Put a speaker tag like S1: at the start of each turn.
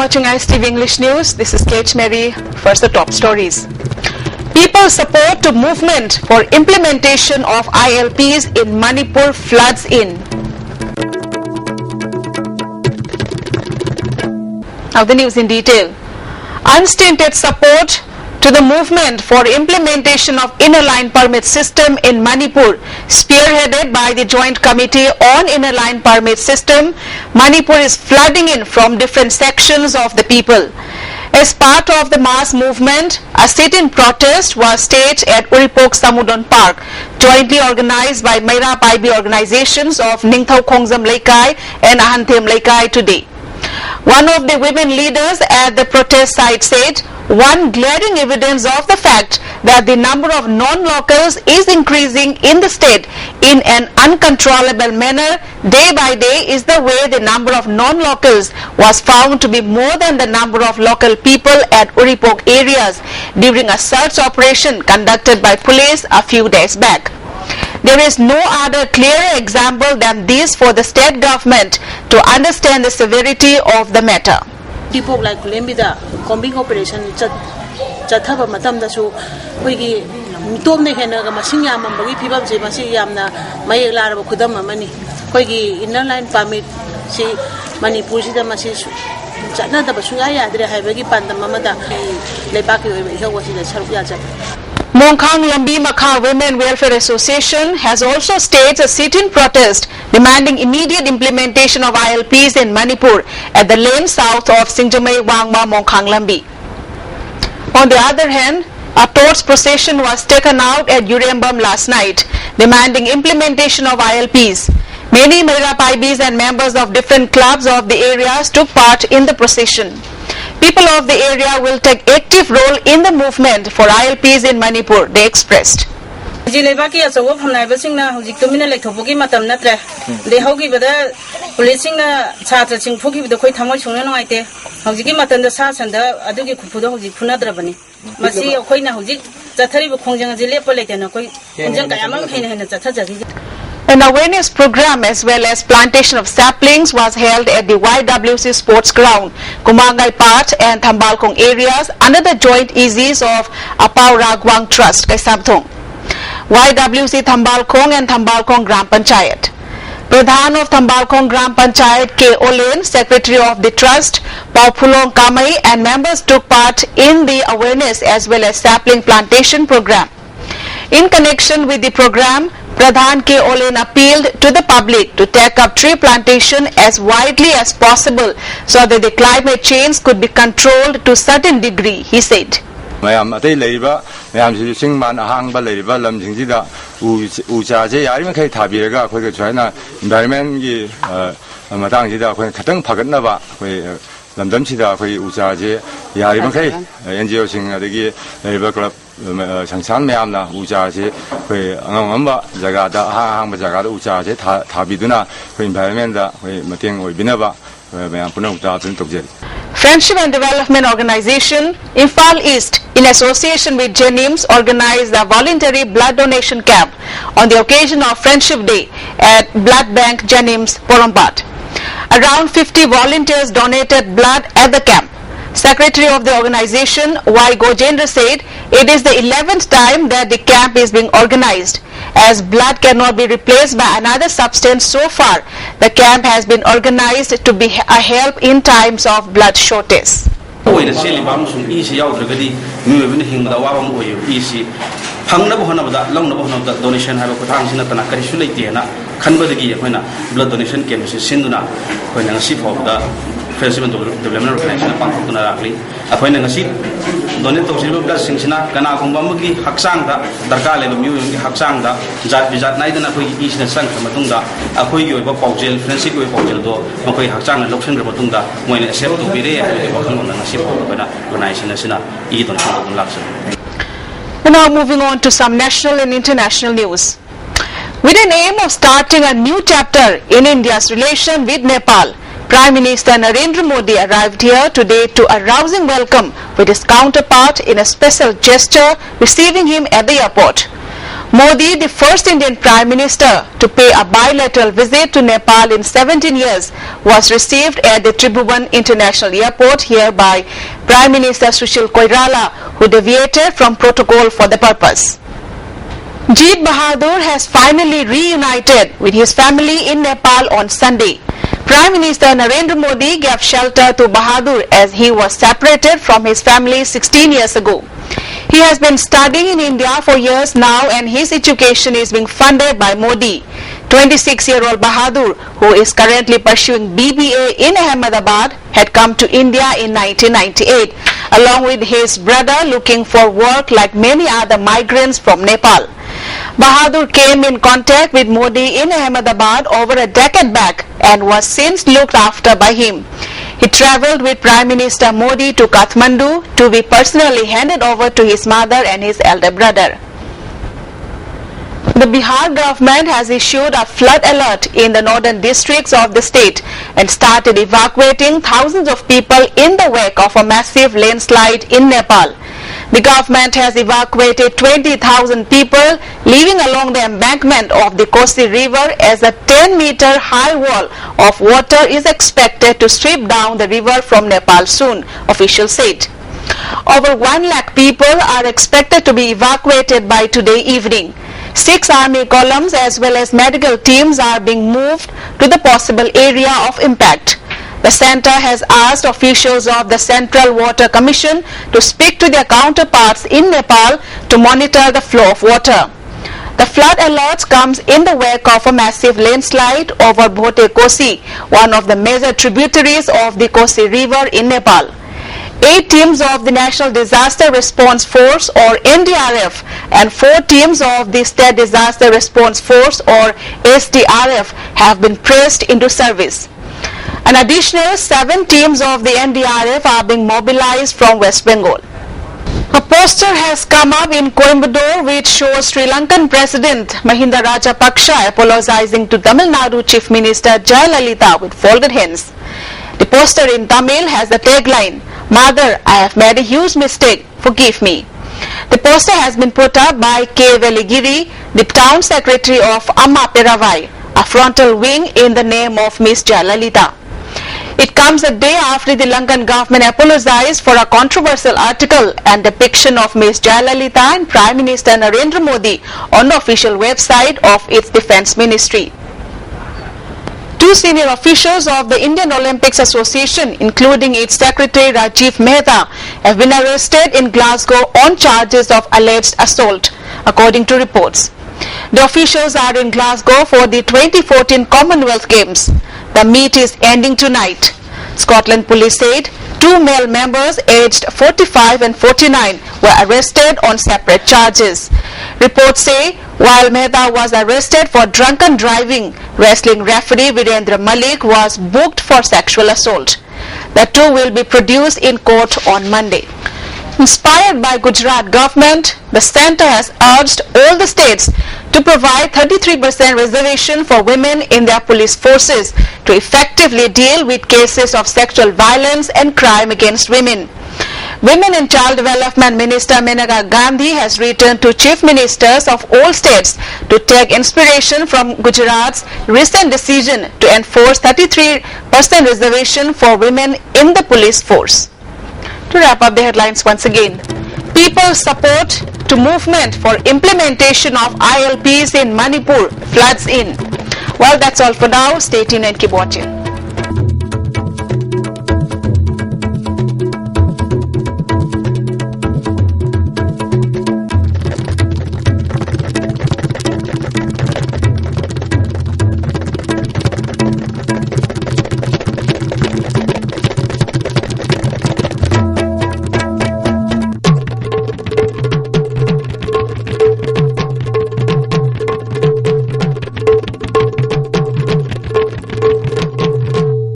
S1: watching ISTV English News. This is Kate Mary. First, the top stories. People support to movement for implementation of ILPs in Manipur floods in. Now the news in detail. Unstinted support to the movement for implementation of inner line permit system in Manipur, spearheaded by the Joint Committee on Inner Line Permit System. Manipur is flooding in from different sections of the people. As part of the mass movement, a sit-in protest was staged at Uripok Samudon Park, jointly organized by Meira Paibi organizations of Ningthau Khongzam Laikai and Ahanthem Laikai today. One of the women leaders at the protest site said, one glaring evidence of the fact that the number of non-locals is increasing in the state in an uncontrollable manner day by day is the way the number of non-locals was found to be more than the number of local people at Uripok areas during a search operation conducted by police a few days back. There is no other clearer example than this for the state government to understand the severity of the matter.
S2: People like Lembida, combing operation, Chatava Matamdasu, Wigi, Tomne Henaga, Masinya, Mambari, people, Masi Yamna, Mayela, Kudama, Mani, Kogi, inner line permit, she, Mani Pushida Masis, Janata Basungaya, they have a panda mamada, Lebaki, here was in the Sarpiaza.
S1: Mongkhang Lambi Makha Women Welfare Association has also staged a sit-in protest demanding immediate implementation of ILPs in Manipur at the lane south of Singjamei Wangma Mongkhang Lambi. On the other hand, a torch procession was taken out at Urembam last night demanding implementation of ILPs. Many Meira Paibis and members of different clubs of the areas took part in the procession. People of the area will take active role in the movement for ILPs in Manipur, they expressed.
S3: Jilebaki as a wolf from Nibasina, who Jictumina like Topoki Matam Natra, they hoki with the policing Satraching Poki with the Koitamochuna Noite, Hojiki Matan the Sas and the Aduki Kupudo Punadrabani. Masi Okoina Hojik, Zatari Konjang Zilepolitan, Konjang and Zataja.
S1: An awareness program as well as plantation of saplings was held at the YWC Sports Ground, Kumangai Part and Thambalkong areas under the joint aegis of Apau Ragwang Trust, Kaisabthong, YWC Thambalkong and Thambalkong Gram Panchayat. Pradhan of Thambalkong Gram Panchayat K. Olen, Secretary of the Trust, Paupulong Kamai and members took part in the awareness as well as sapling plantation program. In connection with the program, Pradhan K. Olen appealed to the public to take up tree plantation as widely as possible so that the climate change could be controlled to a certain degree, he said.
S4: Mayam atay leiba mayam sing man ahang ba leiba lam jing ji da u cha je yari ma khai thabi ga khoi ge china environment gi matang ji da khoi khatang phagat na ba khoi lamdam chi da khoi u cha je yari ma khai NGO sing adagi leiba club Changsan mayam na u cha je khoi angam ba jaga da ahang ba jaga da u cha je thabi duna khoi environment da khoi mateng oi bina ba mayam punang ta tin tok je.
S1: Friendship and Development Organization, Imphal East, in association with Jenims, organized a voluntary blood donation camp on the occasion of Friendship Day at Blood Bank Jenims, Porompat. Around 50 volunteers donated blood at the camp. Secretary of the organization, Y. Gojendra, said it is the 11th time that the camp is being organized. As blood cannot be replaced by another substance so far, the camp has been organized to be a help in times of blood shortage.
S5: Friendship and Development Organization Pangkutuna Rakli, appointing a seat, donate to Silver Singsina, Kanakumbamuki, Haksanga, Darka level Mu Haksanga, Zat Vizat Naidan Akui East and Sang Matunda, Akui Popel, Friendship with Popel, Makoi Haksang and Lokshan Matunda, when a cell to be there, a ship organization, Eat on Laxon.
S1: Now moving on to some national and international news. With an aim of starting a new chapter in India's relation with Nepal, Prime Minister Narendra Modi arrived here today to a rousing welcome with his counterpart in a special gesture receiving him at the airport. Modi, the first Indian Prime Minister to pay a bilateral visit to Nepal in 17 years, was received at the Tribhuvan International Airport here by Prime Minister Sushil Koirala, who deviated from protocol for the purpose. Jeet Bahadur has finally reunited with his family in Nepal on Sunday. Prime Minister Narendra Modi gave shelter to Bahadur as he was separated from his family 16 years ago. He has been studying in India for years now and his education is being funded by Modi. 26-year-old Bahadur, who is currently pursuing BBA in Ahmedabad, had come to India in 1998 along with his brother looking for work like many other migrants from Nepal. Bahadur came in contact with Modi in Ahmedabad over a decade back and was since looked after by him. He travelled with Prime Minister Modi to Kathmandu to be personally handed over to his mother and his elder brother. The Bihar government has issued a flood alert in the northern districts of the state and started evacuating thousands of people in the wake of a massive landslide in Nepal. The government has evacuated 20,000 people living along the embankment of the Kosi River as a 10-meter high wall of water is expected to sweep down the river from Nepal soon, officials said. Over 1 lakh people are expected to be evacuated by today evening. 6 army columns as well as medical teams are being moved to the possible area of impact. The centre has asked officials of the Central Water Commission to speak to their counterparts in Nepal to monitor the flow of water. The flood alert comes in the wake of a massive landslide over Bhote Kosi, one of the major tributaries of the Kosi River in Nepal. 8 teams of the National Disaster Response Force or NDRF and 4 teams of the State Disaster Response Force or SDRF have been pressed into service. An additional 7 teams of the NDRF are being mobilized from West Bengal. A poster has come up in Coimbatore which shows Sri Lankan President Mahinda Rajapaksa apologizing to Tamil Nadu Chief Minister Jayalalitha with folded hands. The poster in Tamil has the tagline, "Mother, I have made a huge mistake, forgive me." The poster has been put up by K. Veligiri, the town secretary of Amma Peravai, a frontal wing in the name of Miss Jayalalitha. It comes a day after the Lankan government apologized for a controversial article and depiction of Ms. Jayalalitha and Prime Minister Narendra Modi on the official website of its defense ministry. 2 senior officials of the Indian Olympics Association, including its secretary Rajiv Mehta, have been arrested in Glasgow on charges of alleged assault, according to reports. The officials are in Glasgow for the 2014 Commonwealth Games. The meet is ending tonight. Scotland police said 2 male members aged 45 and 49 were arrested on separate charges. Reports say while Mehta was arrested for drunken driving, wrestling referee Virendra Malik was booked for sexual assault. The 2 will be produced in court on Monday. Inspired by Gujarat government, the centre has urged all the states to provide 33% reservation for women in their police forces to effectively deal with cases of sexual violence and crime against women. Women and Child Development Minister Maneka Gandhi has written to chief ministers of all states to take inspiration from Gujarat's recent decision to enforce 33% reservation for women in the police force. To wrap up the headlines once again, people's support to movement for implementation of ILPs in Manipur floods in. Well, that's all for now. Stay tuned and keep watching.